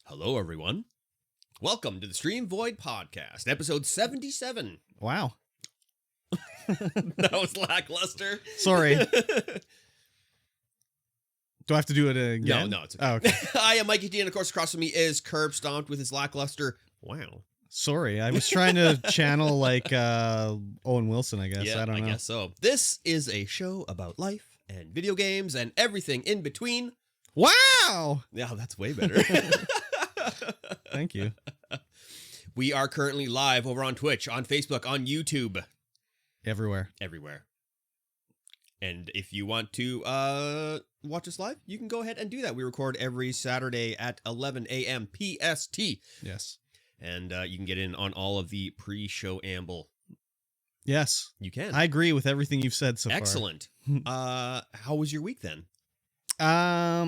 Hello, everyone. Welcome to the Stream Void Podcast, episode 77. Wow. That was lackluster. Sorry. Do I have to do it again? No, it's okay. Oh, okay. I am Mikey D, and of course, across from me is Curb Stomped with his lackluster. Wow. Sorry. I was trying to channel like Owen Wilson, I guess. Yeah, I don't know. guess so. This is a show about life and video games and everything in between. Wow. Yeah, that's way better. Thank you. We are currently live over on Twitch, on Facebook, on YouTube. Everywhere. Everywhere. And if you want to watch us live, you can go ahead and do that. We record every Saturday at 11 a.m. PST. Yes. And you can get in on all of the pre-show amble. Yes. You can. I agree with everything you've said so Excellent. How was your week then? far.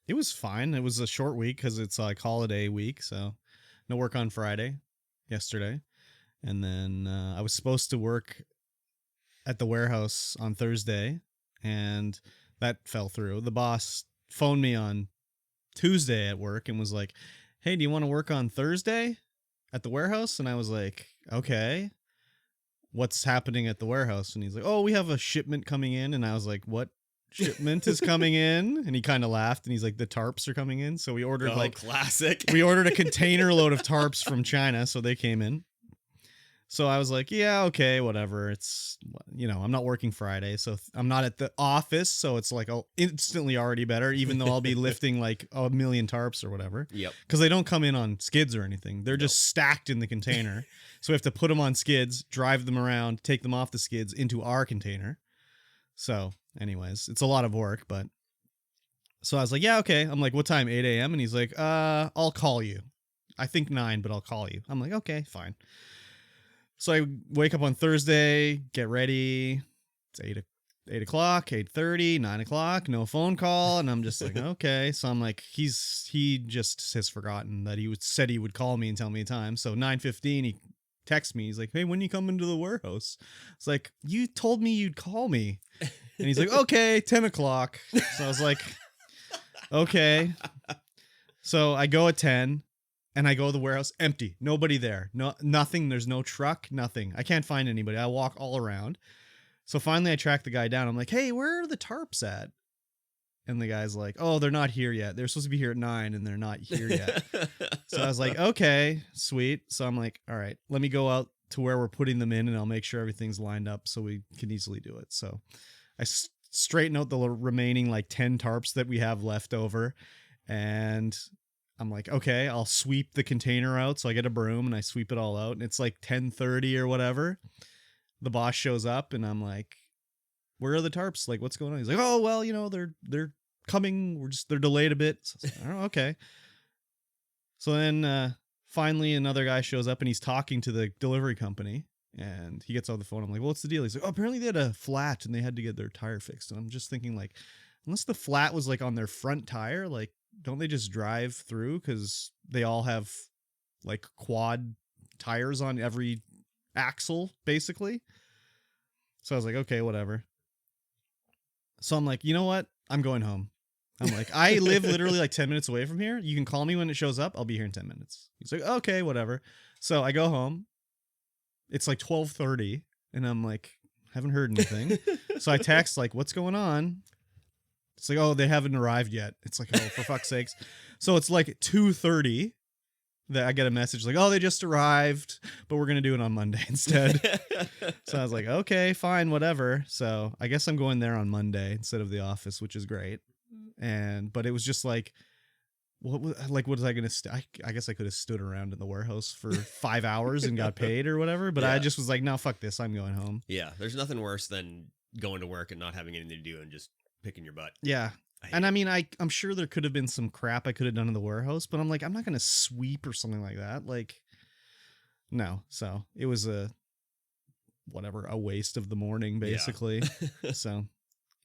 It was fine. It was a short week because it's like holiday week, so no work on Friday, yesterday. And then I was supposed to work at the warehouse on Thursday, and that fell through. The boss phoned me on Tuesday at work and was like, "Hey, do you want to work on Thursday at the warehouse?" And I was like, "Okay. What's happening at the warehouse?" And he's like, "Oh, we have a shipment coming in." And I was like, "What shipment is coming in?" And he kind of laughed and he's like, "The tarps are coming in." So we ordered classic. we ordered a container load of tarps from China, so they came in. So I was like, yeah, okay, whatever. It's, I'm not working Friday, so I'm not at the office, so it's like instantly already better, even though I'll be lifting like a million tarps or whatever. Yep. Because they don't come in on skids or anything. They're just stacked in the container. So we have to put them on skids, drive them around, take them off the skids into our container. So anyways, it's a lot of work, but so I was like, yeah, okay. I'm like, what time? 8 a.m. And he's like, I'll call you. I think 9, but I'll call you. I'm like, okay, fine. So I wake up on Thursday, get ready. It's 8 o'clock, 8:30, 9 o'clock, no phone call. And I'm just like, okay. So I'm like, he just has forgotten that said he would call me and tell me a time. So 9:15, he texts me. He's like, "Hey, when you come into the warehouse?" It's like, "You told me you'd call me." And he's like, "Okay, 10 o'clock. So I was like, okay. So I go at 10. And I go to the warehouse, empty, nobody there, nothing. There's no truck, nothing. I can't find anybody. I walk all around. So finally I track the guy down. I'm like, "Hey, where are the tarps at?" And the guy's like, "Oh, they're not here yet. They're supposed to be here at 9 and they're not here yet." So I was like, okay, sweet. So I'm like, all right, let me go out to where we're putting them in and I'll make sure everything's lined up so we can easily do it. So I straighten out the remaining like 10 tarps that we have left over, and I'm like, okay, I'll sweep the container out. So I get a broom and I sweep it all out. And it's like 10:30 or whatever. The boss shows up and I'm like, "Where are the tarps? Like, what's going on?" He's like, "Oh, well, they're coming. They're delayed a bit." So I was like, "Oh, okay." So then finally another guy shows up and he's talking to the delivery company, and he gets on the phone. I'm like, "Well, what's the deal?" He's like, "Oh, apparently they had a flat and they had to get their tire fixed." And I'm just thinking, like, unless the flat was like on their front tire, like, don't they just drive through? Because they all have like quad tires on every axle, basically. So I was like, okay, whatever. So I'm like, you know what? I'm going home. I'm like, I live literally like 10 minutes away from here. You can call me when it shows up. I'll be here in 10 minutes. He's like, okay, whatever. So I go home. It's like 12:30 and I'm like, haven't heard anything. So I text like, "What's going on?" It's like, "Oh, they haven't arrived yet." It's like, "Oh, for fuck's sakes." So it's like 2:30 that I get a message like, "Oh, they just arrived, but we're going to do it on Monday instead." So I was like, okay, fine, whatever. So I guess I'm going there on Monday instead of the office, which is great. But it was just like, what was I going to I guess I could have stood around in the warehouse for 5 hours and got paid or whatever. But I just was like, no, fuck this. I'm going home. Yeah, there's nothing worse than going to work and not having anything to do and just picking your butt. Yeah. And I mean, I'm sure there could have been some crap I could have done in the warehouse, but I'm like, I'm not going to sweep or something like that. Like, no. So it was a waste of the morning, basically. Yeah. So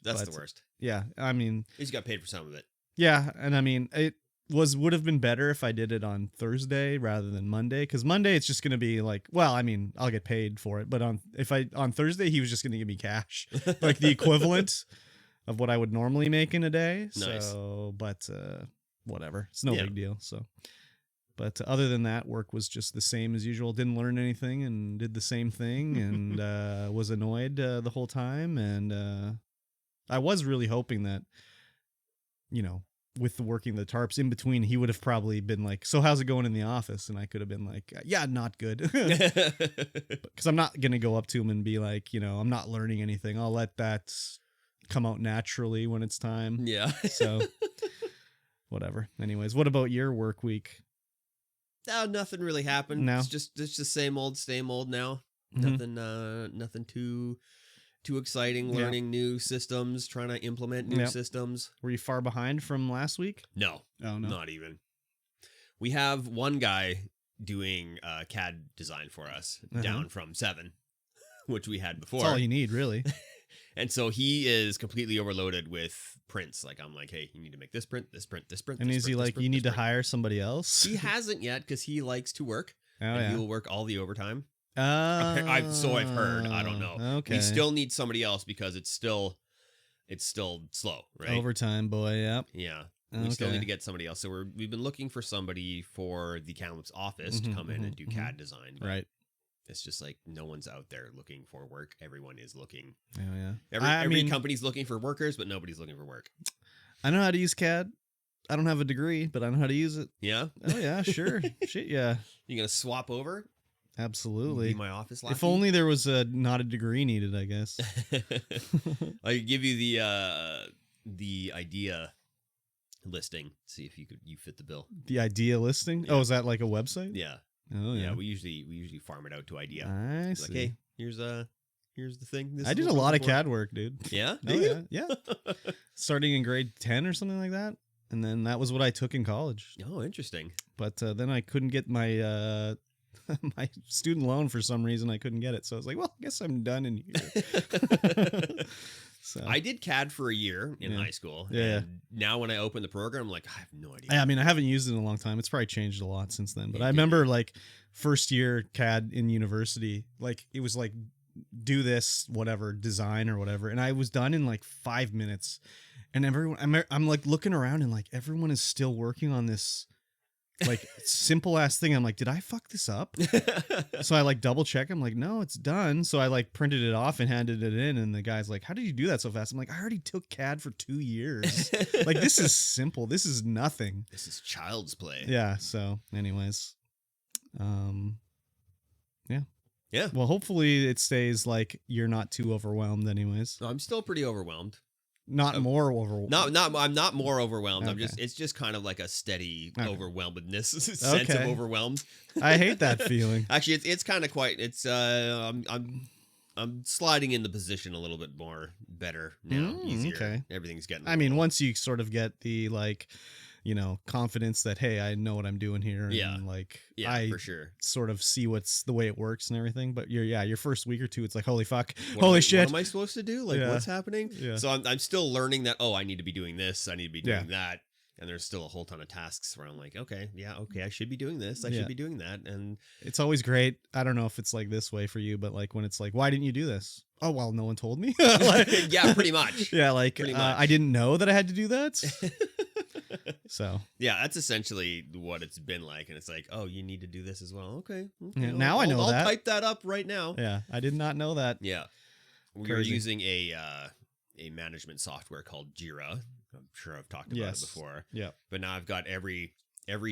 that's the worst. Yeah. I mean, at least you got paid for some of it. Yeah. And I mean, it would have been better if I did it on Thursday rather than Monday. Cause Monday it's just going to be like, well, I mean, I'll get paid for it, but on Thursday, he was just going to give me cash, like the equivalent of what I would normally make in a day. Nice. So, but whatever. It's no Yeah. big deal. So, but other than that, work was just the same as usual. Didn't learn anything and did the same thing and was annoyed the whole time. And I was really hoping that, you know, with the working the tarps in between, he would have probably been like, so how's it going in the office? And I could have been like, yeah, not good. Because I'm not going to go up to him and be like, you know, I'm not learning anything. I'll let that come out naturally when it's time. Yeah. So whatever. Anyways, what about your work week? No, nothing really happened. No. It's just the same old now. Mhm. Nothing too exciting. Yeah. Learning new systems, trying to implement new Yep. systems. Were you far behind from last week? No, Oh, no. not even. We have one guy doing CAD design for us, down from 7, which we had before. That's all you need, really. And so he is completely overloaded with prints. Like, I'm like, hey, you need to make this print, this print, this print. And this is he print, this like, print, you this need to print." hire somebody else? He hasn't yet because he likes to work. Oh, and yeah. he will work all the overtime. Oh, So I've heard. I don't know. Okay. We still need somebody else because it's still slow, right? Overtime, boy. Yep. Yeah. We still Okay. need to get somebody else. So we've been looking for somebody for the Kamloops office to Mhm, come in and mhm, do mhm. CAD design. But Right. it's just like no one's out there looking for work. Everyone is looking. Oh, yeah. Every mean, company's looking for workers, but nobody's looking for work. I know how to use CAD. I don't have a degree, but I know how to use it. Yeah? Oh, yeah, sure. Shit, yeah. You gonna swap over? Absolutely. Be my office lackey? If only there was not a degree needed, I guess. I could give you the idea listing. See if you fit the bill. The idea listing? Yeah. Oh, is that like a website? Yeah. Oh, Yeah, yeah. we usually farm it out to idea. I Be see. like, hey, here's the thing. This I is did what a we're lot of looking for. CAD work, dude. Yeah? Oh, Do you? yeah. Yeah. Starting in grade 10 or something like that. And then that was what I took in college. Oh, interesting. But then I couldn't get my my student loan for some reason. I couldn't get it. So I was like, well, I guess I'm done in here. So I did CAD for a year in Yeah. high school. Yeah. And now when I open the program, I'm like, I have no idea. I mean, I haven't used it in a long time. It's probably changed a lot since then. But It I did. remember like first year CAD in university, like it was like do this, whatever, design or whatever. And I was done in like 5 minutes. And everyone, I'm like looking around and like everyone is still working on this like simple ass thing. I'm like, did I fuck this up? So I like double check. I'm like, no, it's done. So I like printed it off and handed it in. And the guy's like, how did you do that so fast? I'm like, I already took CAD for 2 years. Like, this is simple. This is nothing. This is child's play. Yeah. So anyways, yeah. Yeah. Well, hopefully it stays like you're not too overwhelmed anyways. No, I'm still pretty overwhelmed. Not more overwhelmed. I'm not more overwhelmed. Okay. It's just kind of like a steady Okay. overwhelmedness sense of Okay. overwhelmed. I hate that feeling. Actually, it's kind of quite. It's I'm sliding in the position a little bit more better now. Easier. Okay. Everything's getting. I mean, once you sort of get the like, you know, confidence that, hey, I know what I'm doing here. Yeah. And like, yeah, I for sure. sort of see what's the way it works and everything. But your first week or two, it's like, holy fuck, What holy am I- shit. What am I supposed to do? Like, Yeah. what's happening? Yeah. So I'm still learning that. Oh, I need to be doing this. I need to be doing Yeah. that. And there's still a whole ton of tasks where I'm like, okay, I should be doing this. I Yeah. should be doing that. And It's always great. I don't know if it's like this way for you, but like when it's like, why didn't you do this? Oh, well, no one told me. Like- yeah, pretty much. Yeah, like Pretty I much. didn't know that I had to do that. So Yeah, that's essentially what it's been like. And it's like, oh, you need to do this as well. Okay. Yeah, now I know I'll that. type that up right now. yeah, I did not know that. Yeah. We were Crazy. using a management software called Jira. I'm sure I've talked about Yes. it before. Yeah. But now I've got every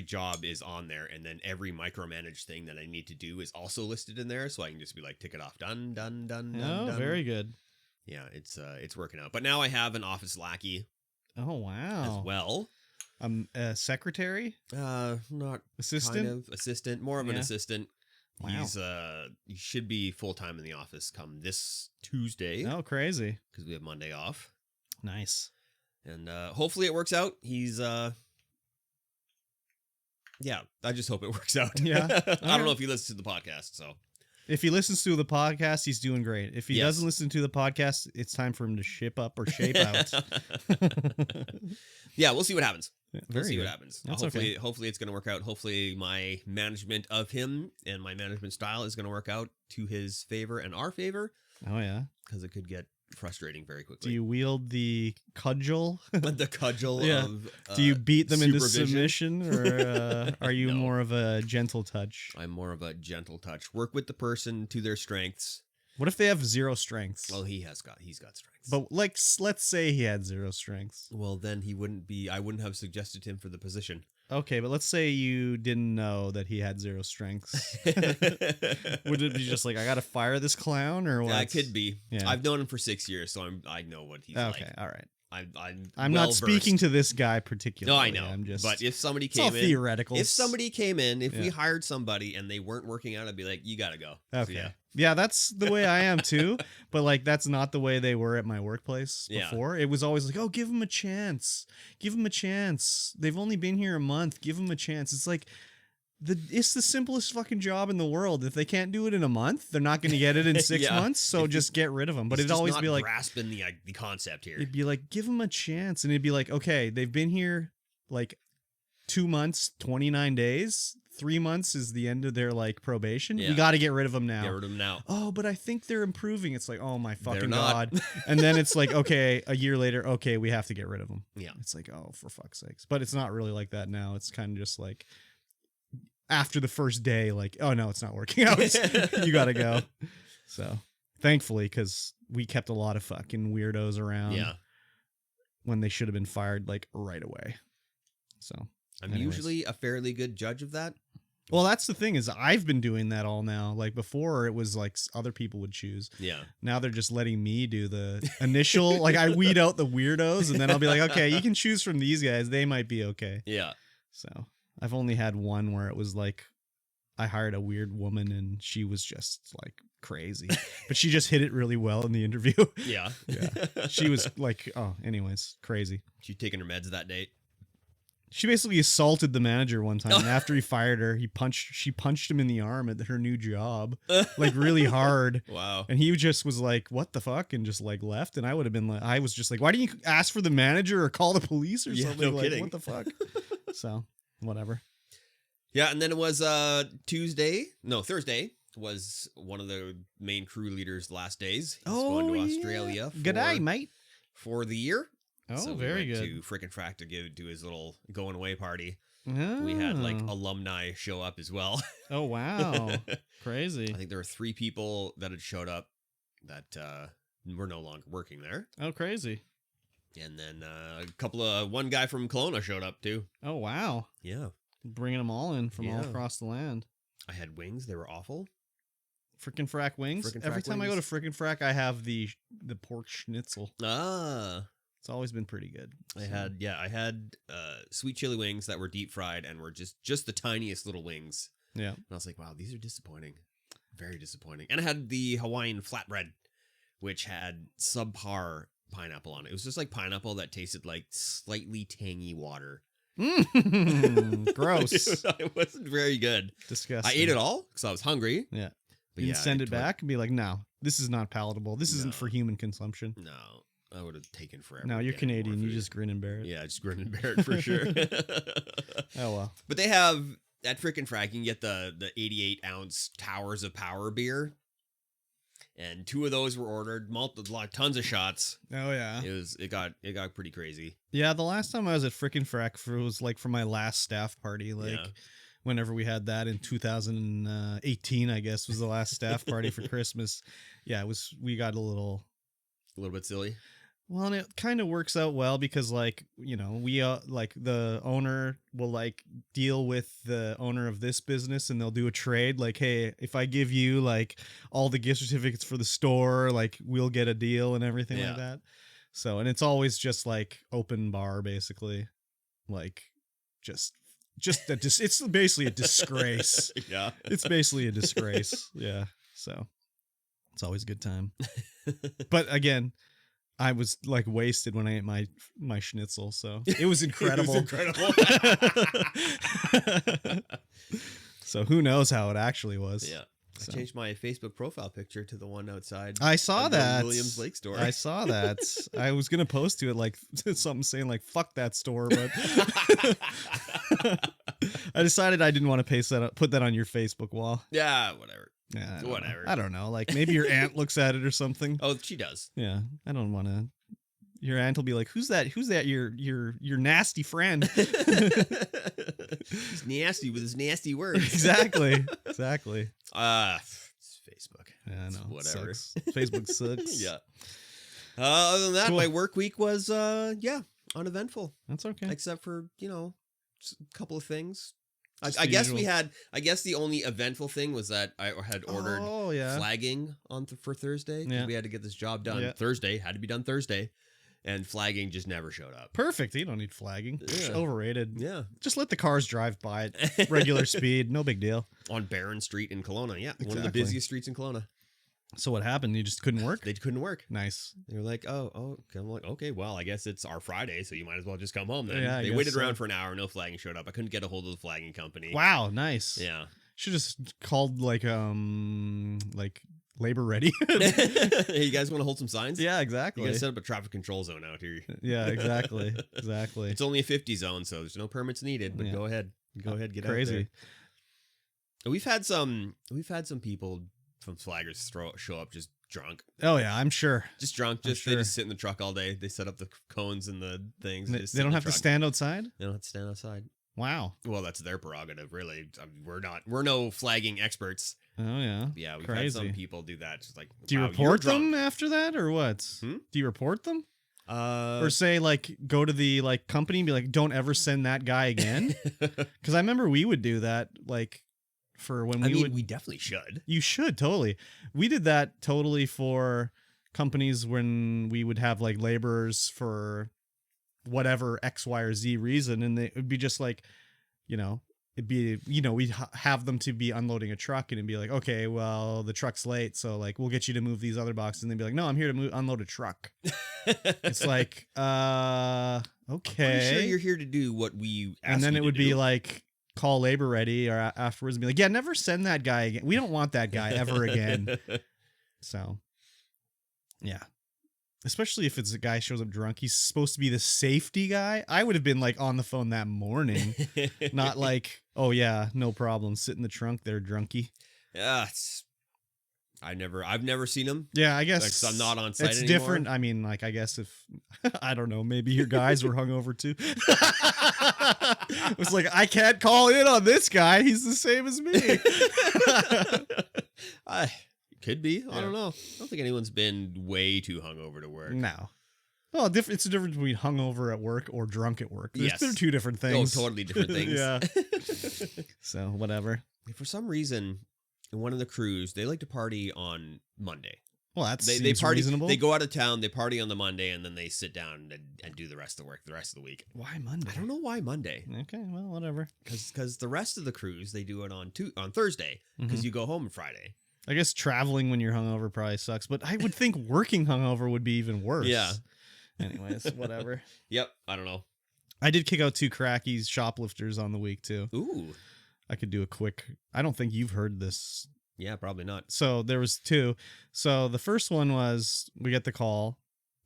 job is on there, and then every micromanaged thing that I need to do is also listed in there, so I can just be like, tick it off, done, done, done, Oh, done, done. very good. Yeah, it's working out. But now I have an office lackey Oh, wow. as well. A secretary, Not assistant. kind of assistant, more of an Yeah. assistant. Wow. He should be full time in the office come this Tuesday Oh, crazy. because we have Monday off. Nice. And hopefully it works out. He's yeah, I just hope it works out. Yeah. I Okay. don't know if he listens to the podcast, so If he listens to the podcast, he's doing great. If he Yes. doesn't listen to the podcast, it's time for him to ship up or shape out. yeah, we'll see what happens. Yeah, We'll very see good. what happens. That's Hopefully it's going to work out. Hopefully my management of him and my management style is going to work out to his favor and our favor, Oh, yeah. because it could get frustrating very Do quickly. you wield the cudgel? The cudgel Yeah. of Do you beat them into supervision? submission, or are you No. more of a gentle touch? I'm more of a gentle touch. Work with the person to their strengths. What if they have zero strengths? Well, he's got strengths. But like, let's say he had zero strengths. Well, then I wouldn't have suggested him for the position. Okay, but let's say you didn't know that he had zero strengths. Would it be just like, I gotta fire this clown, or what? That could be. Yeah. I've known him for 6 years, so I know what he's Okay, like. all right. I'm not well-versed. speaking to this guy No, particularly. I know. I'm just. But if somebody it's all came in, theoretical. if somebody came in, if we Yeah. hired somebody and they weren't working out, I'd be like, you gotta go. Okay. So, yeah, that's the way I am too. But like, that's not the way they were at my workplace Yeah. before. It was always like, oh, give them a chance. Give them a chance. They've only been here a month. Give them a chance. It's like, it's the simplest fucking job in the world. If they can't do it in a month, they're not going to get it in 6 Yeah. months. So If just get rid of them. But He's it'd just always not be like, grasping the concept here. it'd be like, give them a chance. And it'd be like, okay, they've been here like 2 months, 29 days. 3 months is the end of their like probation. Yeah. We got to get rid of them now. Get rid of them now. Oh, but I think they're improving. It's like, oh my fucking not. God. And then it's like, okay, a year later, okay, we have to get rid of them. Yeah. It's like, oh, for fuck's sakes. But it's not really like that now. It's kind of just like after the first day, like, oh no, it's not working out. You got to go. So thankfully, because we kept a lot of fucking weirdos around Yeah. when they should have been fired like right away. So I'm anyways. usually a fairly good judge of that. Well, that's the thing is I've been doing that all now. Like before it was like other people would choose. Yeah. Now they're just letting me do the initial, like I weed out the weirdos and then I'll be like, okay, you can choose from these guys. They might be okay. Yeah. So I've only had one where it was like, I hired a weird woman and she was just like crazy, but she just hit it really well in the interview. Yeah. Yeah. She was like, oh, anyways, crazy. She taking her meds that day. She basically assaulted the manager one time. And after he fired her, she punched him in the arm at her new job, like really hard. Wow. And he just was like, what the fuck? And just like left. And I would have been like, I was just like, why didn't you ask for the manager or call the police or Yeah, something? no Like, kidding. what the fuck? So whatever. Yeah, and then it was Thursday was one of the main crew leaders' last days. He's going to Australia Good day, mate. for the year. Oh, So we very went good. to Frickin' Frack to do his little going away party. We had like Oh. alumni show up as well. Oh, wow. I Crazy. think there were 3 people that had showed up that were no longer working there. Oh, crazy. And then one guy from Kelowna showed up too. Oh, wow. Yeah. Bringing them all in from all Yeah. across the land. I had wings. They were awful. Frickin' Frack wings. Frickin' Every Frack time I go to wings. Frickin' Frack, I have the pork schnitzel. Ah. It's always been pretty good. I So- had sweet chili wings that were deep fried and were just the tiniest little wings. Yeah. And I was like, wow, these are disappointing. Very disappointing. And I had the Hawaiian flatbread, which had subpar pineapple on it. It was just like pineapple that tasted like slightly tangy water. Gross. It wasn't very good. Disgusting. I ate it all because I was hungry. Yeah. But You yeah, can send it went- back and be like, no, this is not palatable. This isn't No. for human consumption. No, I would have taken forever. No, to you're get more Canadian. You food. just grin and bear it. Yeah, just grin and bear it for sure. Oh, well. But they have at Frickin' Frack, you can get the 88 ounce Towers of Power beer, and 2 of those were ordered. Tons of shots. Oh, yeah. It got pretty crazy. Yeah, the last time I was at Frickin' Frack was like for my last staff party, like Yeah. whenever we had that in 2018, I guess was the last staff party for Christmas. Yeah, we got a little. A little bit silly. Well, and it kind of works out well because, like, you know, we like the owner will like deal with the owner of this business and they'll do a trade. Like, hey, if I give you like all the gift certificates for the store, like we'll get a deal and everything Yeah. like that. So, and it's always just like open bar, basically, like it's basically a disgrace. Yeah. It's basically a disgrace. Yeah. So it's always a good time. But again, I was like wasted when I ate my schnitzel, so it was incredible. It was incredible. So who knows how it actually was? Yeah. So. I changed my Facebook profile picture to the one outside. I saw of the that. Williams Lake store. I saw that. I was gonna post to it like something saying like "fuck that store," but I decided I didn't want to put that on your Facebook wall. Yeah, whatever. Yeah, Whatever. I don't know. Like maybe your aunt looks at it or something. Oh, she does. Yeah, I don't want to. Your aunt will be like, "Who's that? Who's that? Your nasty friend." He's nasty with his nasty words. Exactly. It's Facebook. Yeah, I It's know. whatever. Sucks. Facebook sucks. Yeah. Other than that, Cool. my work week was uneventful, That's okay. except for a couple of things. Just I the guess usual. I guess the only eventful thing was that I had ordered Oh yeah. flagging for Thursday because Yeah. we had to get this job done. Yeah. Thursday had to be done Thursday, and flagging just never showed up. Perfect. You don't need flagging. Yeah. Overrated. Yeah, Just let the cars drive by at regular speed. No big deal. on Barron Street in Kelowna. Yeah, one of the Exactly. busiest streets in Kelowna. So what happened? You just couldn't work? They couldn't work. Nice. They were like, oh. I'm like, okay, well, I guess it's our Friday, so you might as well just come home then. Yeah, I they guess waited so. around for an hour. No flagging showed up. I couldn't get a hold of the flagging company. Wow. Nice. Yeah. Should just called like labor ready. Hey, you guys want to hold some signs? Yeah, You exactly. gotta set up a traffic control zone out here. Yeah, exactly. Exactly. It's only a 50 zone, so there's no permits needed. But Yeah. go ahead, get out Crazy. there. We've had some people from Flaggers show up just drunk, Oh yeah, I'm sure. just drunk. I'm Just they sure. just sit in the truck all day. They set up the cones and the things. They, just they sit in don't the have to truck. stand outside? They don't have to stand outside. Wow. Well, that's their prerogative, really. I mean, we're no flagging experts. Oh yeah. Yeah, we've had some Crazy. people do that. Just like, Do you wow, report you're them drunk. after that or what? Hmm? Do you report them? Uh, Or say like go to the like company and be like, don't ever send that guy again? Because I remember we would do that like for when I we mean, would. we definitely should. You should totally. We did that totally for companies when we would have like laborers for whatever X, Y, or Z reason, and it would be just like, it'd be we'd have them to be unloading a truck, and it'd be like, okay, well the truck's late, so like we'll get you to move these other boxes, and they'd be like, no, I'm here to unload a truck. It's like, okay. Pretty sure you're here to do what we asked And then you it to would be do. like call labor ready or afterwards and be like, yeah, never send that guy again. We don't want that guy ever again. So yeah, especially if it's a guy shows up drunk, he's supposed to be the safety guy. I would have been like on the phone that morning, not like, oh yeah, no problem, sit in the trunk there, drunkie. Yeah, I've never seen him. Yeah, I guess Like, 'cause I'm not on site it's anymore. different. I mean, like, I guess if I don't know, maybe your guys were hungover too. It was like, I can't call in on this guy. He's the same as me. Could be. I Yeah. don't know. I don't think anyone's been way too hungover to work. No. Well, it's a difference between hungover at work or drunk at work. Yes. They're two different Oh, things. totally different things. Yeah. So whatever. For some reason, in one of the crews, they like to party on Monday. Well, that They seems party. reasonable. They go out of town. They party on the Monday, and then they sit down and do the rest of the work the rest of the week. Why Monday? I don't know why Monday, Okay, well, whatever. because the rest of the crews they do it on Thursday because Mhm. you go home on Friday. I guess traveling when you're hungover probably sucks, but I would think working hungover would be even worse. Yeah. Anyways, whatever. Yep. I don't know. I did kick out 2 crackies shoplifters on the week too. Ooh. I could do a quick. I don't think you've heard this. Yeah, probably not. So there was 2. So the first one was we get the call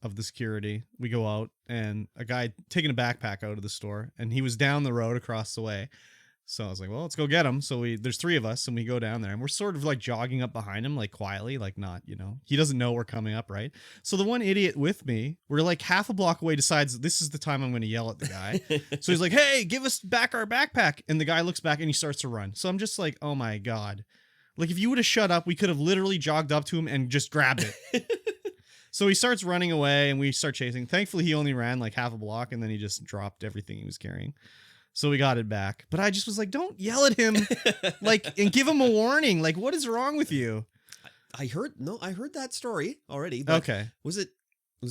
of the security. We go out and a guy taking a backpack out of the store, and he was down the road across the way. So I was like, well, let's go get him. So there's 3 of us, and we go down there, and we're sort of like jogging up behind him, like quietly, like not, he doesn't know we're coming up, right? So the one idiot with me, we're like half a block away, decides this is the time I'm going to yell at the guy. So he's like, hey, give us back our backpack. And the guy looks back and he starts to run. So I'm just like, oh my God. Like if you would have shut up, we could have literally jogged up to him and just grabbed it. So he starts running away and we start chasing. Thankfully, he only ran like half a block and then he just dropped everything he was carrying. So we got it back. But I just was like, don't yell at him, like, and give him a warning. Like, what is wrong with you? I heard that story already. But Okay. Was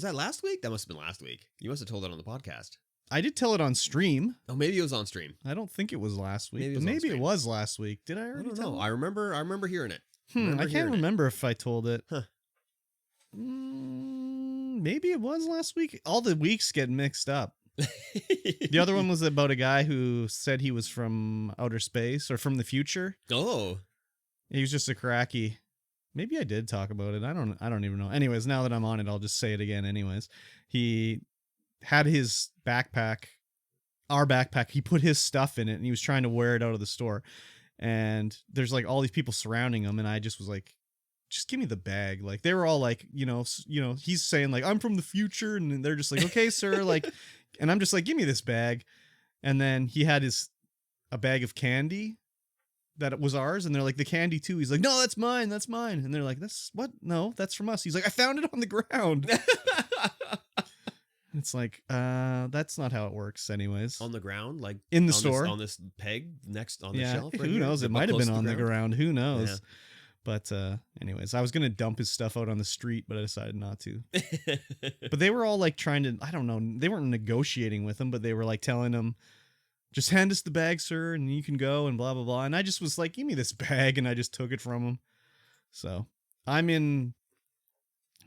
that last week? That must have been last week. You must have told it on the podcast. I did tell it on stream. Oh, maybe it was on stream. I don't think it was last week, Maybe it but was on maybe it stream. was last week. Did I I already don't tell know. it? I remember hearing it. I can't hearing it. remember if I told it. Huh. Maybe it was last week. All the weeks get mixed up. The other one was about a guy who said he was from outer space or from the future. Oh. He was just a cracky. Maybe I did talk about it. I don't even know. Anyways, now that I'm on it, I'll just say it again anyways. He had his backpack, our backpack. He put his stuff in it and he was trying to wear it out of the store. and there's like all these people surrounding him, and I just was like, just give me the bag. Like they were all like, he's saying like, I'm from the future, and they're just like, okay, sir, like, and I'm just like, give me this bag. And then he had a bag of candy that was ours, and they're like, the candy too. He's like, no, that's mine, and they're like, that's what? No, that's from us. He's like, I found it on the ground. It's like, that's not how it works anyways. On the ground, like in the on store, on this peg next on the yeah, shelf. Right who here? knows? They're It might have close been to on the ground. Who knows? Yeah. But anyways, I was gonna dump his stuff out on the street, but I decided not to. But they were all like trying to, I don't know, they weren't negotiating with him, but they were like telling him, just hand us the bag, sir, and you can go, and blah blah blah. And I just was like, give me this bag, and I just took it from him. So I'm in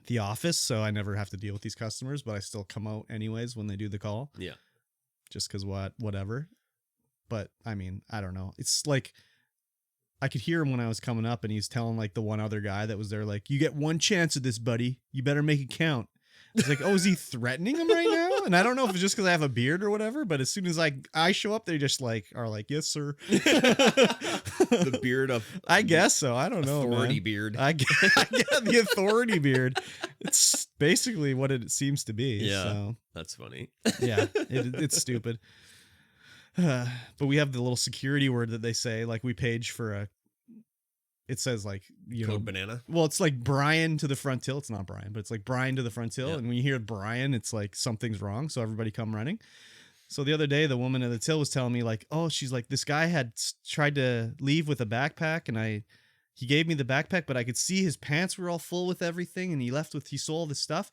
the office, so I never have to deal with these customers, but I still come out anyways when they do the call. Yeah. Just because whatever. But I mean, I don't know. It's like, I could hear him when I was coming up, and he's telling like the one other guy that was there, like, you get one chance at this, buddy. You better make it count. It's like, oh, is he threatening him right now? And I don't know if it's just because I have a beard or whatever, but as soon as I show up, they just like are like, yes, sir. The beard of I guess so. I don't know. authority Man. beard. I get the authority beard. It's basically what it seems to be. Yeah. So, That's funny. yeah, it's stupid. But we have the little security word that they say, like we page for it says like, Code banana. well, it's like Brian to the front till. It's not Brian, but it's like Brian to the front till. Yeah. And when you hear Brian, it's like something's wrong. So everybody come running. So the other day, the woman at the till was telling me like, oh, she's like, this guy had tried to leave with a backpack, and he gave me the backpack, but I could see his pants were all full with everything, and he stole all this stuff.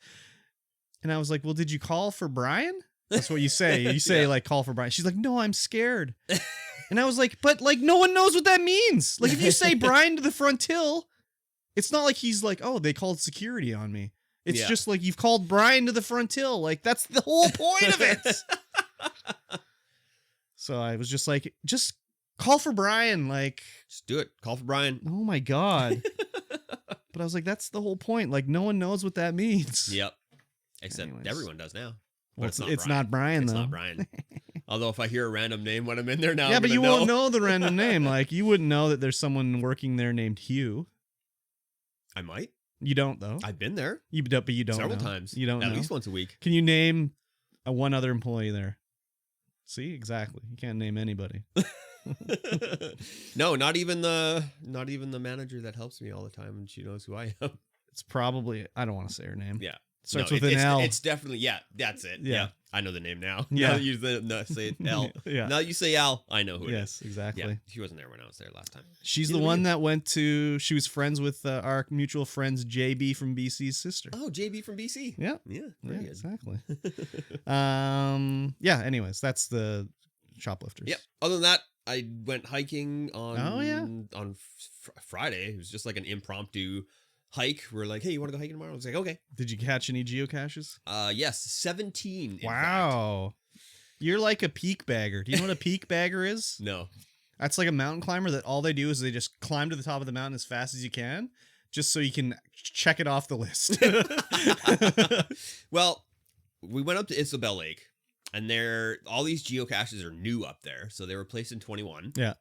And I was like, well, did you call for Brian? That's what you say. You say Yeah. like, call for Brian. She's like, no, I'm scared. And I was like, but like, no one knows what that means. Like, if you say Brian to the front till, it's not like he's like, oh, they called security on me. It's Yeah. just like, you've called Brian to the front till. Like, that's the whole point of it. So I was just like, just call for Brian. Like, Just do it. Call for Brian. oh my God. But I was like, that's the whole point. Like, no one knows what that means. Yep. Except Anyways. everyone does now. Well, But it's not Brian, It's though. not Brian. Although if I hear a random name when I'm in there now, Yeah, I'm but gonna you won't know the random name. Like, you wouldn't know that there's someone working there named Hugh. I might. You don't, though. I've been there But you don't several know. times. You don't At know. least once a week. Can you name one other employee there? See, exactly. You can't name anybody. No, not even the manager that helps me all the time, and she knows who I am. It's probably, I don't want to say her name. Yeah. Starts No, with an it's, L. It's definitely, yeah, that's it. Yeah. Yeah. I know the name now. Yeah. Now that you say L. Yeah. Now that you say Al, I know who it is. Yes, exactly. Yeah. She wasn't there when I was there last time. She's Neither the were one you. that she was friends with our mutual friends, JB from BC's sister. Oh, JB from BC. Yeah. Yeah. Yeah, Very good. exactly. Yeah, anyways, that's the shoplifters. Yep. Other than that, I went hiking on on Friday. It was just like an impromptu hike. We're like, hey, you want to go hiking tomorrow? I was like, okay. Did you catch any geocaches? Yes, 17. in Wow. You're like a peak bagger. Do you know what a peak bagger is? fact. No. That's like a mountain climber that all they do is they just climb to the top of the mountain as fast as you can, just so you can check it off the list. Well, we went up to Isabel Lake, and all these geocaches are new up there. So they were placed in 21. Yeah.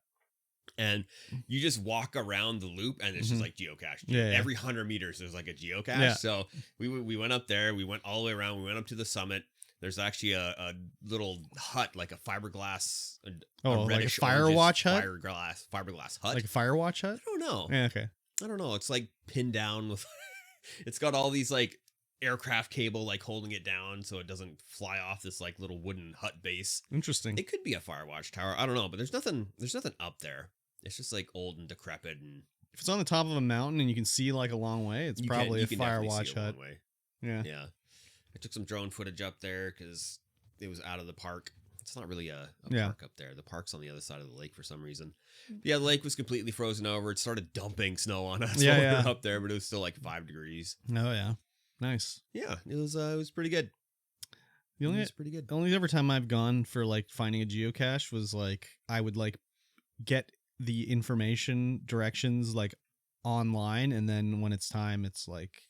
And you just walk around the loop, and it's just Mhm. like geocache. Yeah, yeah. Every 100 meters, there's like a geocache. Yeah. So we went up there. We went all the way around. We went up to the summit. There's actually a little hut, like a fiberglass. Oh, like a reddish Firewatch hut? Fiberglass hut. Like a Firewatch hut? I don't know. Yeah, okay. I don't know. It's like pinned down with. It's got all these like aircraft cable like holding it down so it doesn't fly off this like little wooden hut base. Interesting. It could be a Firewatch tower. I don't know, but there's nothing up there. It's just like old and decrepit, and If it's on the top of a mountain and you can see like a long way, it's probably a can definitely see Firewatch a long hut. way. Yeah. Yeah. I took some drone footage up there because it was out of the park. It's not really a Yeah. park up there. The park's on the other side of the lake for some reason. Yeah, the lake was completely frozen over. It started dumping snow on us Yeah, while we yeah. were up there, but it was still like 5 degrees. Oh yeah. Nice. Yeah, it was pretty good. The only Pretty good. The only ever time I've gone for like finding a geocache was like I would like get the information directions like online, and then when it's time, it's like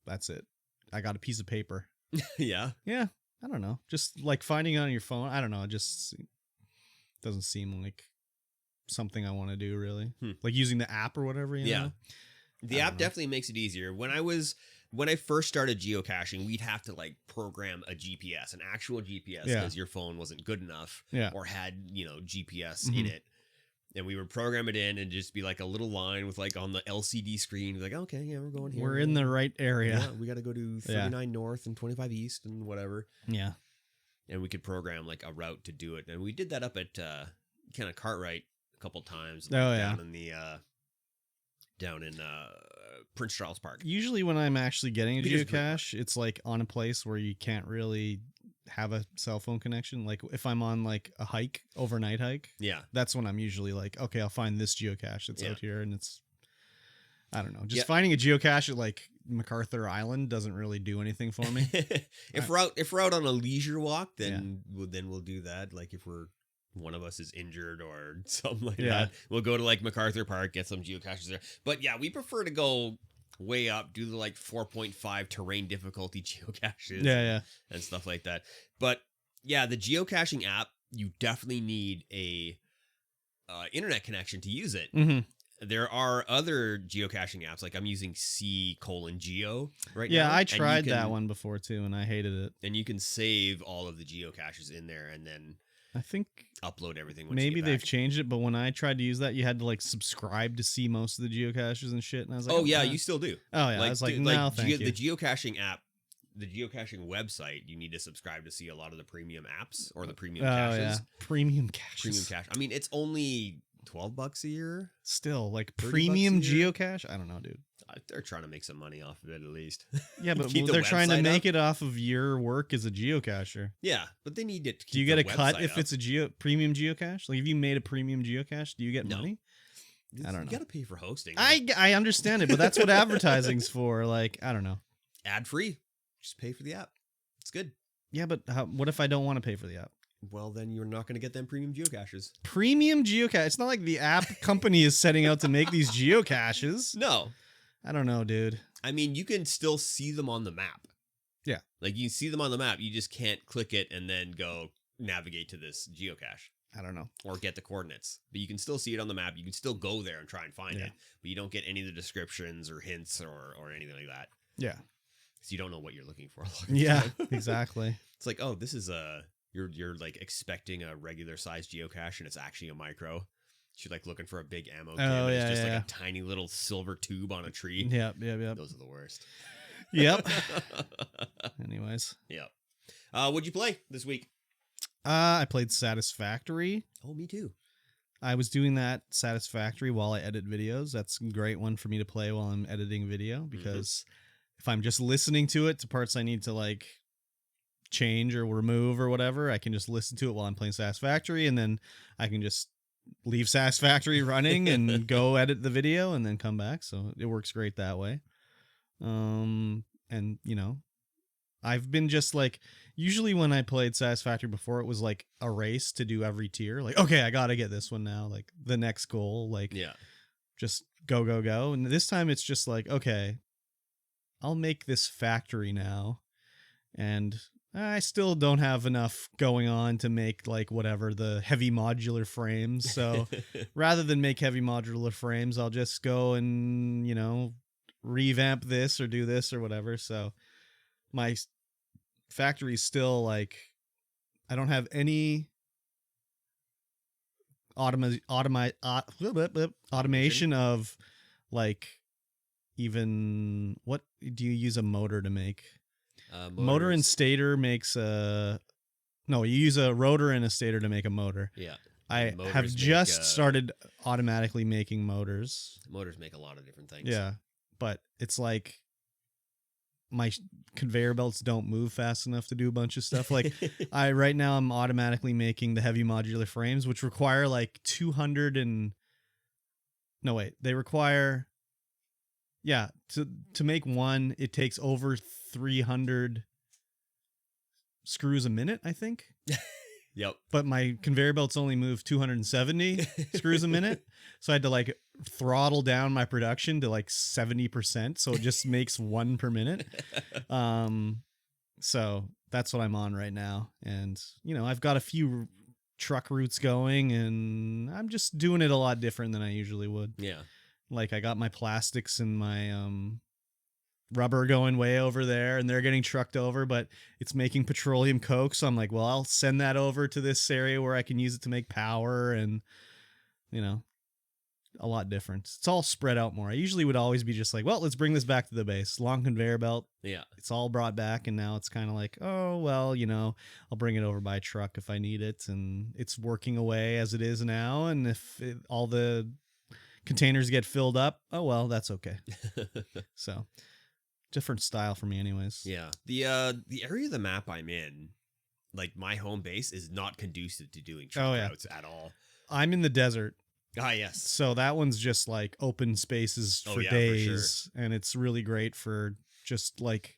that's it. I got a piece of paper. Yeah. Yeah, I don't know. Just like finding it on your phone. I don't know. It just doesn't seem like something I want to do really. Hmm. Like using the app or whatever, you know? The I app don't know. definitely makes it easier. When I first started geocaching, we'd have to like program a GPS, an actual GPS, Yeah. because your phone wasn't good enough Yeah. or had, GPS in Mhm. it. And we would program it in and just be like a little line with like on the LCD screen, like, okay, yeah, we're going here. We're in the right area. Yeah, we got to go to 39 north and 25 east and whatever. Yeah. And we could program like a route to do it. And we did that up at kind of Cartwright a couple times. Oh, yeah. Down in Prince Charles Park. Usually when I'm actually getting a Because- geocache, it's like on a place where you can't really have a cell phone connection. Like if I'm on like a hike, overnight hike, Yeah. that's when I'm usually like, okay, I'll find this geocache that's Yeah. out here, and it's, I don't know, just Yeah. finding a geocache at like MacArthur Island doesn't really do anything for me. if we're out on a leisure walk, then we'll do that. Like if one of us is injured or something like Yeah. that, we'll go to like MacArthur Park, get some geocaches there. But yeah, we prefer to go way up, do the like 4.5 terrain difficulty geocaches. Yeah. And stuff like that. But yeah, the geocaching app, you definitely need a internet connection to use it. Mm-hmm. There are other geocaching apps, like I'm using C::Geo right now. Yeah, I and you tried that can- one before too, and I hated it. And you can save all of the geocaches in there and then I think upload everything. Once maybe you get they've back. changed it, but when I tried to use that, you had to like subscribe to see most of the geocaches and shit. And I was like, Oh yeah, nah. you still do. Oh yeah, I was like, dude, no, thank you. The geocaching app, the geocaching website, you need to subscribe to see a lot of the premium apps or the premium Oh caches. yeah, premium caches. Premium cache. I mean, it's only $12 a year. Still, like $30 premium a year? geocache. I don't know, dude. They're trying to make some money off of it at least. Yeah, but Keep the they're trying to website make up. it off of your work as a geocacher. Yeah, but they need it. To keep Do you get the a cut website if up. it's a premium geocache? Like if you made a premium geocache, do you get No. money? I don't You know. got to pay for hosting. I understand it, but that's what advertising's for. Like I don't know. Ad free. Just pay for the app. It's good. Yeah, but what if I don't want to pay for the app? Well, then you're not going to get them premium geocaches. Premium geocache. It's not like the app company is setting out to make these geocaches. No, I don't know, dude. I mean you can still see them on the map. Yeah. Like you can see them on the map. You just can't click it and then go navigate to this geocache I don't know. or get the coordinates. But you can still see it on the map. You can still go there and try and find Yeah. it. But you don't get any of the descriptions or hints or anything like that. Yeah. So you don't know what you're looking for. Yeah, exactly. It's like, oh, this is you're like expecting a regular size geocache and it's actually a micro. You're like looking for a big ammo kit. Oh, and yeah, it's just yeah. like a tiny little silver tube on a tree. Yep. Those are the worst. Yep. Anyways. Yep. What'd you play this week? I played Satisfactory. Oh, me too. I was doing that Satisfactory while I edit videos. That's a great one for me to play while I'm editing video because if I'm just listening to it to parts I need to like change or remove or whatever, I can just listen to it while I'm playing Satisfactory, and then I can just leave Satisfactory running and go edit the video and then come back. So it works great that way. And you know, I've been just like, usually when I played Satisfactory before, it was like a race to do every tier. Like, okay, I gotta get this one now. Like the next goal, like Yeah. just go, go, go. And this time it's just like, okay, I'll make this factory now. And I still don't have enough going on to make like whatever the heavy modular frames. So rather than make heavy modular frames, I'll just go and, you know, revamp this or do this or whatever. So my factory's still like, I don't have any automation of like, even what do you use a motor to make? Motor and Motors. stator makes a no, you use a rotor and a stator to make a motor. Yeah. I Motors have make, just started automatically making motors. Motors make a lot of different things. Yeah, but it's like my conveyor belts don't move fast enough to do a bunch of stuff. Like right now I'm automatically making the heavy modular frames, which require like 200 and no wait, they require to make one, it takes over 300 screws a minute, I think. Yep. But my conveyor belts only move 270 screws a minute. So I had to like throttle down my production to like 70%. So it just makes one per minute. So that's what I'm on right now. And, you know, I've got a few truck routes going, and I'm just doing it a lot different than I usually would. Yeah. Like I got my plastics and my rubber going way over there, and they're getting trucked over, but it's making petroleum coke, so I'm like, well, I'll send that over to this area where I can use it to make power, and you know, a lot different. It's all spread out more. I usually would always be just like, well, let's bring this back to the base. Long conveyor belt. Yeah. It's all brought back, and now it's kind of like, oh, well, you know, I'll bring it over by truck if I need it, and it's working away as it is now, and if all the containers get filled up, oh, well, that's okay. So, different style for me anyways. Yeah. The area of the map I'm in, like my home base, is not conducive to doing truck routes at all. I'm in the desert. Ah, yes. So that one's just like open spaces for days, and it's really great for just like,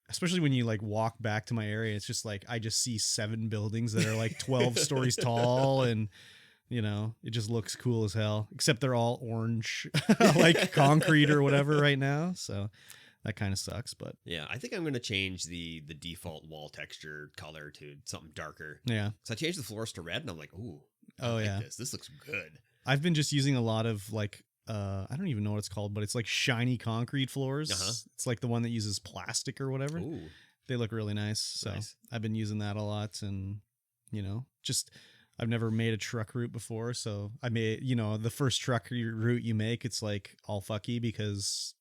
especially when you like walk back to my area, it's just like I just see 7 buildings that are like 12 stories tall, and you know, it just looks cool as hell, except they're all orange like concrete or whatever right now, so that kind of sucks. But yeah, I think I'm going to change the default wall texture color to something darker. Yeah, so I changed the floors to red, and I'm like, ooh, oh yeah, this looks good. I've been just using a lot of like I don't even know what it's called, but it's like shiny concrete floors. It's like the one that uses plastic or whatever. Ooh. They look really nice. So I've been using that a lot, and you know, just I've never made a truck route before, so I made, you know, the first truck route you make, it's like all fucky because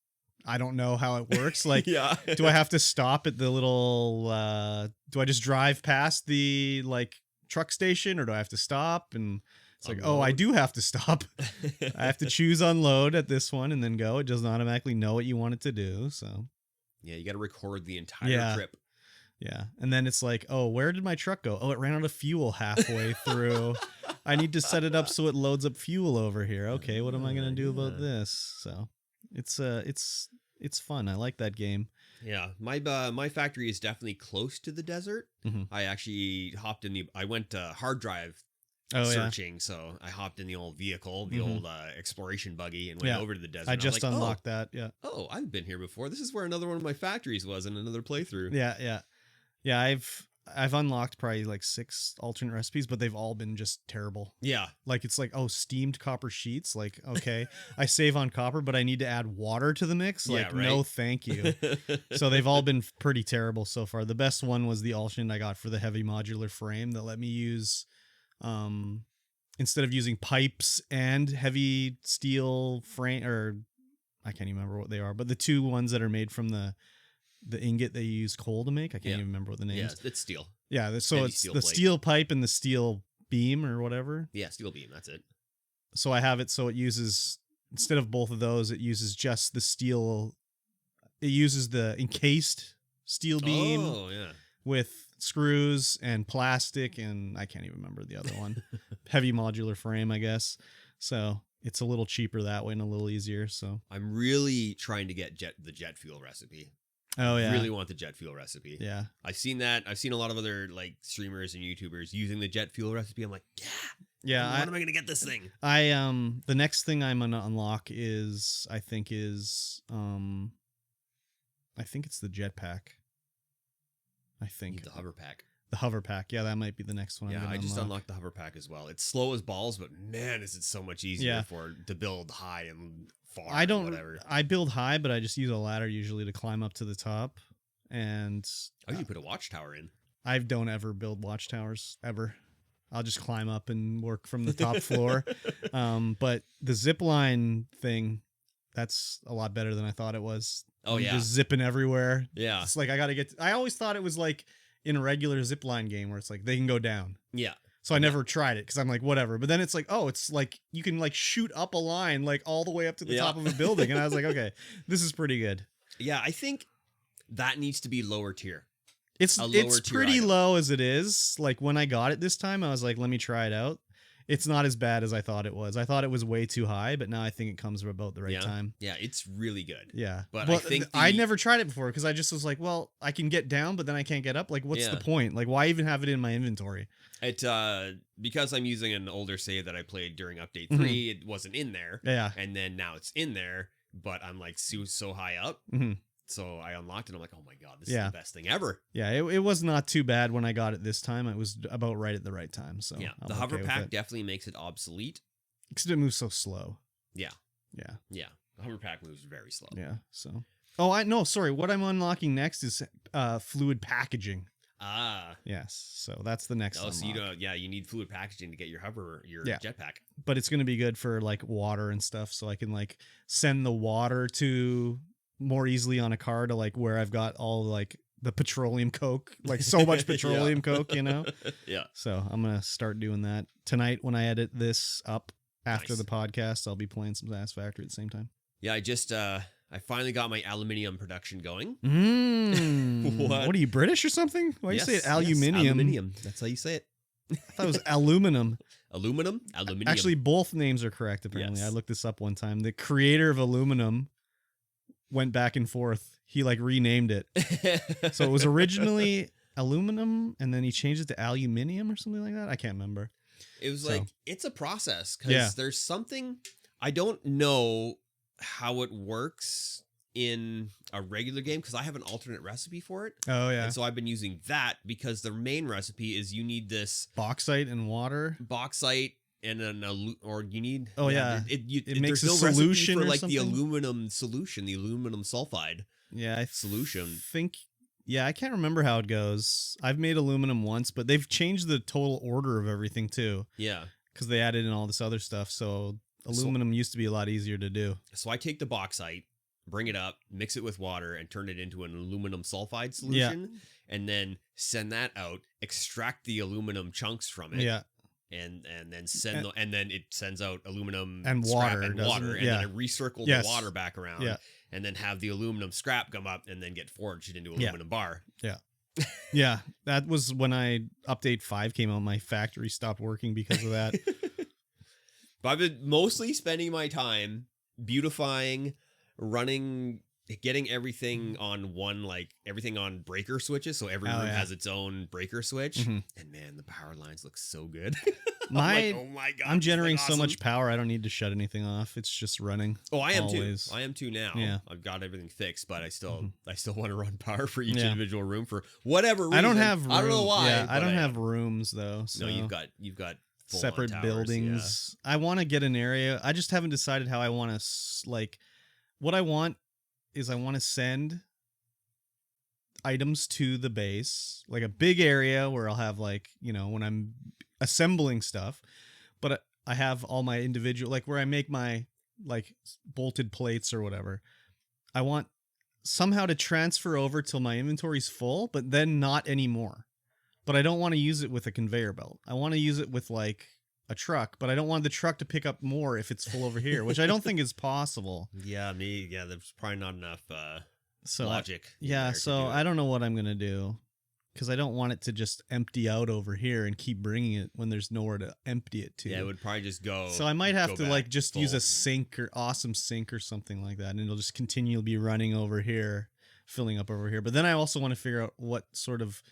I don't know how it works. Like, yeah. Do I have to stop at the little do I just drive past the like truck station, or do I have to stop? And it's like, oh, I do have to stop. I have to choose unload at this one and then go. It doesn't automatically know what you want it to do. So yeah, you got to record the entire trip. Yeah. And then it's like, oh, where did my truck go? Oh, it ran out of fuel halfway through. I need to set it up so it loads up fuel over here. Okay, what am I going to do about this? So it's fun. I like that game. Yeah, my factory is definitely close to the desert. Mm-hmm. I actually hopped in I went hard drive searching, so I hopped in the old vehicle, the old exploration buggy, and went over to the desert. I just unlocked that. Yeah. Oh, I've been here before. This is where another one of my factories was in another playthrough. Yeah. I've unlocked probably like 6 alternate recipes, but they've all been just terrible. Yeah. Like it's like, oh, steamed copper sheets. Like, okay, I save on copper, but I need to add water to the mix. Like, no, thank you. So they've all been pretty terrible so far. The best one was the option I got for the heavy modular frame that let me use, instead of using pipes and heavy steel frame, or I can't even remember what they are, but the 2 ones that are made from the ingot they use coal to make. I can't even remember what the name is. Yeah, it's steel. Yeah, so it's the steel pipe and the steel beam or whatever. Yeah, steel beam, that's it. So I have it so it uses, instead of both of those, it uses just the steel. It uses the encased steel beam with screws and plastic, and I can't even remember the other one. Heavy modular frame, I guess. So it's a little cheaper that way and a little easier. So I'm really trying to get the jet fuel recipe. Oh yeah, I really want the jet fuel recipe. Yeah, I've seen that. I've seen a lot of other like streamers and YouTubers using the jet fuel recipe. I'm like, yeah. When am I gonna get this thing? The next thing I'm gonna unlock is I think it's the jetpack. I think the hover pack. The hover pack. Yeah, that might be the next one. Yeah, I just unlocked the hover pack as well. It's slow as balls, but man, is it so much easier to build high and far. I build high, but I just use a ladder usually to climb up to the top. And you put a watchtower in. I don't ever build watchtowers ever. I'll just climb up and work from the top floor. But the zip line thing, that's a lot better than I thought it was. Oh, yeah. Just zipping everywhere. Yeah. It's like I always thought it was like in a regular zip line game where it's like they can go down. Yeah. So I never tried it because I'm like, whatever. But then it's like, oh, it's like you can like shoot up a line like all the way up to the top of a building. And I was like, okay, this is pretty good. Yeah, I think that needs to be lower tier. It's pretty low as it is. Like when I got it this time, I was like, let me try it out. It's not as bad as I thought it was. I thought it was way too high, but now I think it comes about the right time. Yeah, it's really good. Yeah. But I think I never tried it before because I just was like, well, I can get down, but then I can't get up. Like, what's the point? Like, why even have it in my inventory? It because I'm using an older save that I played during update 3, it wasn't in there. Yeah. And then now it's in there, but I'm like so high up. Mm-hmm. So I unlocked it. I'm like, oh my God, this is the best thing ever. Yeah, it was not too bad when I got it this time. It was about right at the right time. So yeah, the hover pack definitely makes it obsolete. Because it moves so slow. Yeah. Yeah. Yeah. The hover pack moves very slow. Yeah. So. Oh, I no, sorry. What I'm unlocking next is fluid packaging. Ah. Yes. So that's the next. So you need fluid packaging to get your jetpack. But it's going to be good for like water and stuff, so I can like send the water to more easily on a car to like where I've got all like the petroleum coke, like so much petroleum coke, you know? Yeah. So I'm going to start doing that tonight when I edit this up after the podcast. I'll be playing some Sass Factory at the same time. Yeah. I finally got my aluminium production going. What are you, British or something? Why do you say it aluminium? Yes, aluminium. That's how you say it. I thought it was aluminum. Aluminium? Actually, both names are correct, apparently. Yes. I looked this up one time. The creator of aluminum went back and forth. He like renamed it. So it was originally aluminum, and then he changed it to aluminium or something like that. I can't remember. It was like, it's a process because there's something, I don't know how it works in a regular game because I have an alternate recipe for it. Oh yeah. And so I've been using that because the main recipe is you need this bauxite and water. Bauxite and or you need it makes there's a no solution for or like something? the aluminum solution, the aluminum sulfide. Yeah, I solution. I can't remember how it goes. I've made aluminum once, but they've changed the total order of everything too. Yeah. Because they added in all this other stuff. So aluminum used to be a lot easier to do. So I take the bauxite, bring it up, mix it with water, and turn it into an aluminum sulfide solution, and then send that out, extract the aluminum chunks from it. Yeah. And then and then it sends out aluminum and scrap water and water, and then I recircle the water back around, and then have the aluminum scrap come up and then get forged into aluminum bar. Yeah. Yeah, that was when update 5 came out. My factory stopped working because of that. But I've been mostly spending my time beautifying, getting everything on everything on breaker switches. So every room has its own breaker switch. Mm-hmm. And man, the power lines look so good. Oh my God. I'm generating so much power. I don't need to shut anything off. It's just running. Oh, I am too. I am too now. Yeah. I've got everything fixed, but I still want to run power for each individual room for whatever reason. I don't have rooms. I don't know why. Yeah, I don't have rooms though. So. No, you've got separate towers, buildings. I want to get an area. I just haven't decided how I want to what I want is I want to send items to the base, like a big area where I'll have when I'm assembling stuff, but I have all my individual, where I make my bolted plates or whatever. I want somehow to transfer over till my inventory's full, but then not anymore. But I don't want to use it with a conveyor belt. I want to use it with a truck, but I don't want the truck to pick up more if it's full over here, which I don't think is possible. Yeah, there's probably not enough logic. So I don't know what I'm going to do because I don't want it to just empty out over here and keep bringing it when there's nowhere to empty it to. Yeah, it would probably just go. So I might have to just use a sink or awesome sink or something like that, and it'll just continually be running over here, filling up over here. But then I also want to figure out what sort of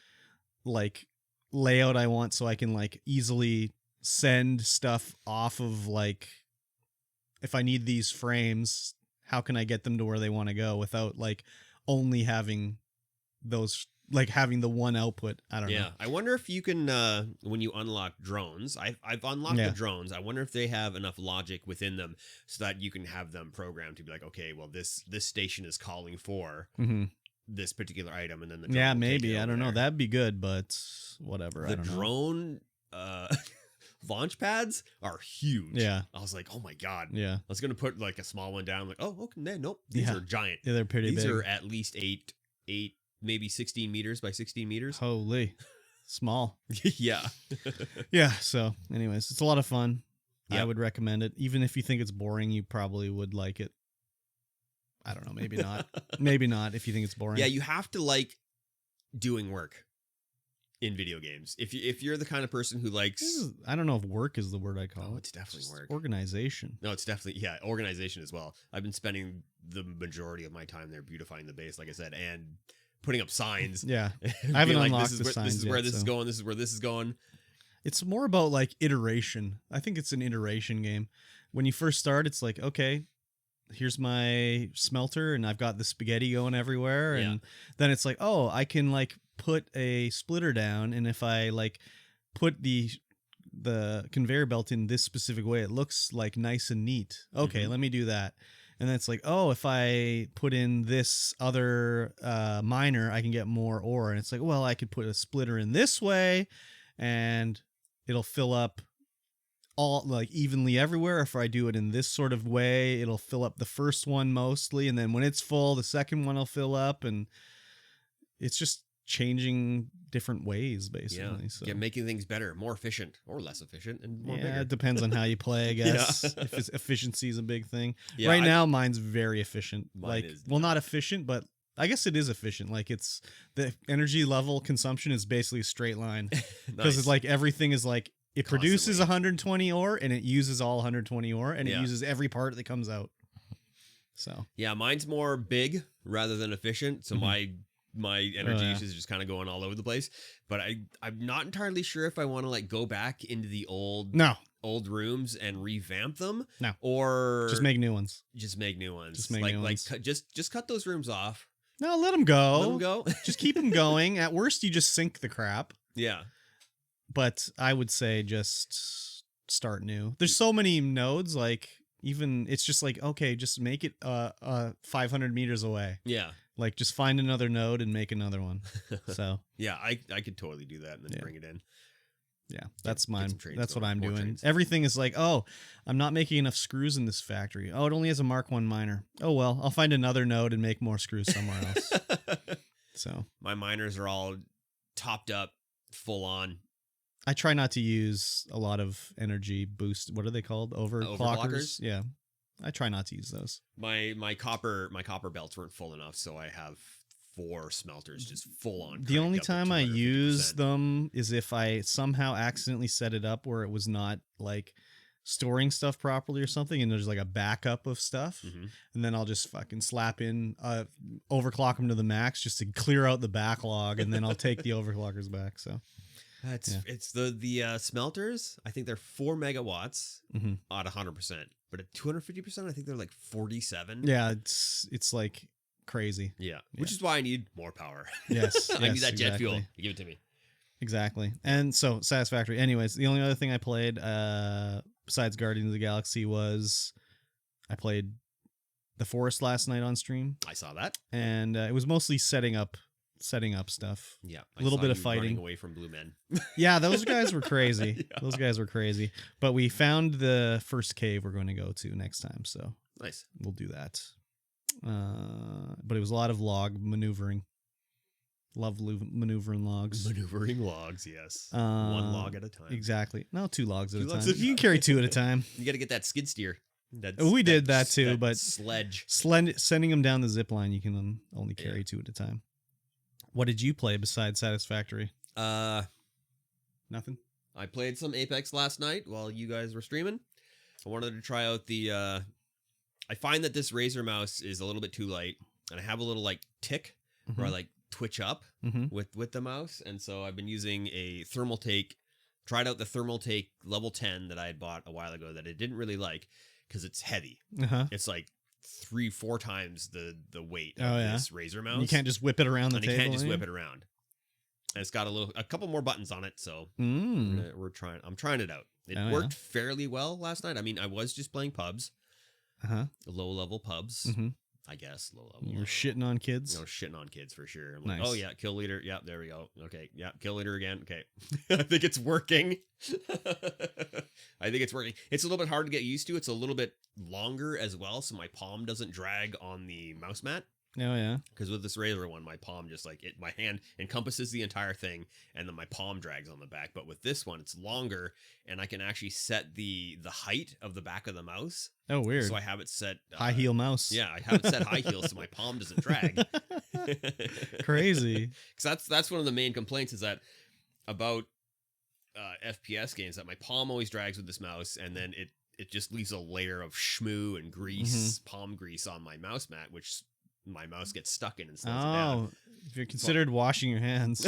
layout I want so I can easily send stuff off of if I need these frames, how can I get them to where they want to go without only having those having the one output. I don't know. I wonder if you can when you unlock drones. I've unlocked the drones. I wonder if they have enough logic within them so that you can have them programmed to be okay, well this station is calling for this particular item, and then the drone maybe I don't know. That'd be good, but whatever. The drone launch pads are huge. Yeah, I was like, oh my God. Yeah, I was gonna put a small one down. I'm like, oh okay, nope. These are giant. Yeah, they're pretty big. These are at least 8, maybe 16 meters by 16 meters. Holy, small. Yeah. Yeah. So, anyways, it's a lot of fun. Yep. I would recommend it. Even if you think it's boring, you probably would like it. I don't know. Maybe not. Maybe not if you think it's boring. Yeah, you have to like doing work in video games. If you're the kind of person who likes... I don't know if work is the word I call it. It's definitely work. Organization. No, it's definitely... Yeah, organization as well. I've been spending the majority of my time there beautifying the base, like I said, and putting up signs. Yeah. I haven't unlocked the signs This is where this is going. This is where this is going. It's more about iteration. I think it's an iteration game. When you first start, it's okay, here's my smelter and I've got the spaghetti going everywhere. And then it's like, oh, I can like put a splitter down. And if I like put the conveyor belt in this specific way, it looks like nice and neat. Okay, let me do that. And then it's like, oh, if I put in this other miner, I can get more ore. And it's like, well, I could put a splitter in this way and it'll fill up all like evenly everywhere. If I do it in this sort of way, it'll fill up the first one mostly. And then when it's full, the second one will fill up. And it's just changing different ways, basically. So making things better, more efficient or less efficient, and more bigger. It depends on how you play, I guess. If it's efficiency is a big thing. Right now, mine's very efficient. Not efficient, but I guess it is efficient. Like it's the energy level consumption is basically a straight line because it's like everything is like it produces 120 ore and it uses all 120 ore and it uses every part that comes out. So mine's more big rather than efficient. So my energy usage is just kind of going all over the place, but I'm not entirely sure if I want to like go back into the old rooms and revamp them. No, or just make new ones. Just make new ones. Just cut those rooms off. No, let them go. Let them go. Just keep them going. At worst, you just sink the crap. Yeah, but I would say just start new. There's so many nodes. Like even it's just like okay, just make it 500 meters away. Yeah. Like just find another node and make another one. So I could totally do that and then bring it in. Yeah, that's mine. That's what I'm doing. Everything is like, oh, I'm not making enough screws in this factory. Oh, it only has a Mark 1 miner. Oh well, I'll find another node and make more screws somewhere else. So my miners are all topped up, full on. I try not to use a lot of energy boost. What are they called? Overclockers? Yeah. I try not to use those. My copper belts weren't full enough, so I have 4 smelters just full on. The only time I use them is if I somehow accidentally set it up where it was not like storing stuff properly or something, and there's like a backup of stuff, and then I'll just fucking slap in overclock them to the max just to clear out the backlog, and then I'll take the overclockers back. So it's the smelters. I think they're 4 megawatts at 100%. But at 250%, I think they're like 47. Yeah, it's like crazy. Yeah, which is why I need more power. Yes, I need that jet fuel. Give it to me. Exactly. And so Satisfactory. Anyways, the only other thing I played besides Guardians of the Galaxy was I played The Forest last night on stream. I saw that, and it was mostly setting up stuff. Yeah, a little bit of fighting. Running away from blue men. Yeah, those guys were crazy. Those guys were crazy. But we found the first cave we're going to go to next time, so nice. We'll do that. But it was a lot of log maneuvering. Love maneuvering logs. Maneuvering logs, yes. 1 log at a time. Exactly. No, 2 logs at a time. You can carry 2 at a time. You got to get that skid steer. We did that too, but sledge. Sending them down the zip line, you can only carry 2 at a time. What did you play besides Satisfactory? Nothing. I played some Apex last night while you guys were streaming. I wanted to try out the... I find that this Razer mouse is a little bit too light, and I have a little like tick where I like twitch up with the mouse, and so I've been using a Thermaltake. Tried out the Thermaltake level 10 that I had bought a while ago that I didn't really like because it's heavy. It's like 3-4 times the weight of this Razer mouse. You can't just whip it around the table. You can't just whip it around. And it's got a couple more buttons on it, so I'm trying it out. It worked fairly well last night. I mean, I was just playing pubs, low level pubs. I guess low level. You're shitting on kids. No, shitting on kids for sure. I'm like, oh yeah, kill leader. Yeah, there we go. Okay, yeah, kill leader again. Okay, I think it's working. I think it's working. It's a little bit hard to get used to. It's a little bit longer as well, so my palm doesn't drag on the mouse mat. Oh yeah. Because with this Razer one, my palm just like my hand encompasses the entire thing, and then my palm drags on the back. But with this one, it's longer, and I can actually set the height of the back of the mouse. Oh, weird. So I have it set high heel mouse. Yeah, I have it set high heel, so my palm doesn't drag. Crazy. Because that's one of the main complaints is that about FPS games that my palm always drags with this mouse, and then it just leaves a layer of shmoo and grease, palm grease on my mouse mat, which my mouse gets stuck in and slows it down. If you're considered washing your hands.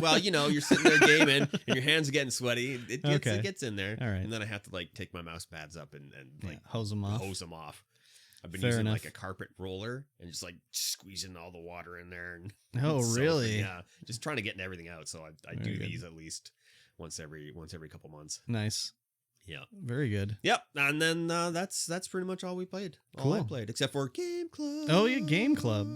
Well, you're sitting there gaming and your hands are getting sweaty. It gets in there. All right. And then I have to like take my mouse pads up and like hose them off. I've been Fair using enough. like a carpet roller and just like squeezing all the water in there. And Oh, really? Yeah, just trying to get everything out. So I Very do good. these at least once every couple months. Nice. Yeah. Very good. Yep. And then that's pretty much all we played. All I Cool. played, except for Game Club. Oh, yeah, Game Club.